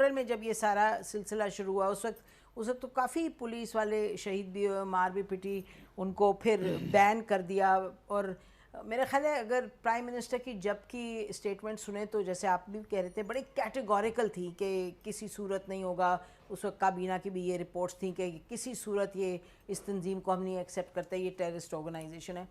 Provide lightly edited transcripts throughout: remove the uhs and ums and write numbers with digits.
April میں جب یہ سارا سلسلہ شروع ہوا اس وقت تو کافی پولیس والے شہید بھی ہوئے, مار بھی پٹی, ان کو پھر بین کر دیا. اور میرا خیال ہے اگر پرائم منسٹر کی جب کی اسٹیٹمنٹ سنیں تو جیسے آپ بھی کہہ رہے تھے بڑی کیٹیگوریکل تھی کہ کسی صورت نہیں ہوگا. اس وقت کابینہ کی بھی یہ رپورٹس تھیں کہ کسی صورت یہ اس تنظیم کو ہم نہیں ایکسیپٹ کرتے, یہ ٹیررسٹ آرگنائزیشن ہے.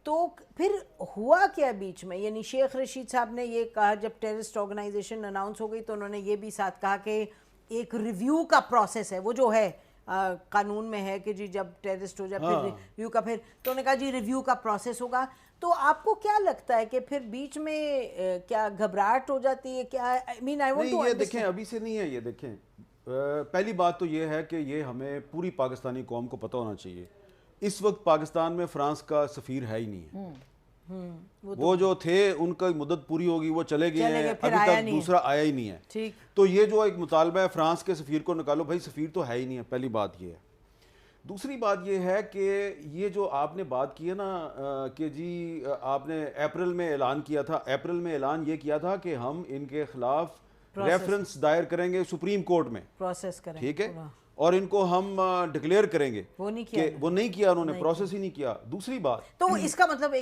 تو پھر ہوا کیا بیچ میں؟ یعنی شیخ رشید صاحب نے یہ کہا جب ٹیررسٹ آرگنائزیشن اناؤنس ہو گئی تو انہوں نے یہ بھی ساتھ کہا کہ ایک ریویو کا پروسیس ہے, وہ جو ہے قانون میں ہے کہ جی جب ٹیررسٹ ہو جائے پھر ریویو کا, پھر تو انہوں نے کہا جی ریویو کا پروسیس ہوگا. تو آپ کو کیا لگتا ہے کہ پھر بیچ میں کیا گھبراہٹ ہو جاتی ہے کیا؟ نہیں یہ دیکھیں ابھی سے نہیں ہے, یہ دیکھیں پہلی بات تو یہ ہے کہ یہ ہمیں پوری پاکستانی قوم کو پتہ ہونا چاہیے اس وقت پاکستان میں فرانس کا سفیر ہے ہی نہیں ہے. وہ جو تھے ان کا مدت پوری ہوگی, وہ چلے گئے ہیں, ابھی تک دوسرا آیا ہی نہیں ہے. تو یہ جو ایک مطالبہ ہے فرانس کے سفیر کو نکالو, بھائی سفیر تو ہے ہی نہیں ہے, پہلی بات یہ ہے. دوسری بات یہ ہے کہ یہ جو آپ نے بات کی ہے نا کہ جی آپ نے اپریل میں اعلان کیا تھا, اپریل میں اعلان یہ کیا تھا کہ ہم ان کے خلاف ریفرنس دائر کریں گے سپریم کورٹ میں, پروسیس کریں, ٹھیک ہے, اور ان کو ہم ڈکلیئر کریں گے. وہ نہیں کیا انہوں نے, پروسیس ہی نہیں کیا. دوسری بات تو اس کا مطلب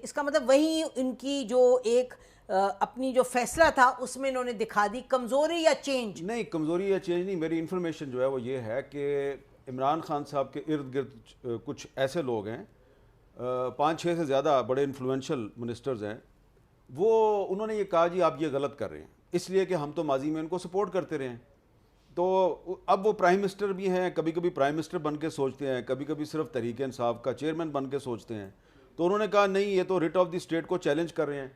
اس کا مطلب وہی ان کی جو ایک اپنی جو فیصلہ تھا اس میں انہوں نے دکھا دی کمزوری یا چینج؟ نہیں کمزوری یا چینج نہیں, میری انفارمیشن جو ہے وہ یہ ہے کہ عمران خان صاحب کے ارد گرد کچھ ایسے لوگ ہیں 5-6 سے زیادہ بڑے انفلوئنشل منسٹرز ہیں, وہ انہوں نے یہ کہا جی آپ یہ غلط کر رہے ہیں, اس لیے کہ ہم تو ماضی میں ان کو سپورٹ کرتے رہے ہیں. تو اب وہ پرائم منسٹر بھی ہیں, کبھی کبھی پرائم منسٹر بن کے سوچتے ہیں, کبھی کبھی صرف تحریک انصاف کا چیئرمین بن کے سوچتے ہیں. تو انہوں نے کہا نہیں یہ تو ریٹ آف دی اسٹیٹ کو چیلنج کر رہے ہیں,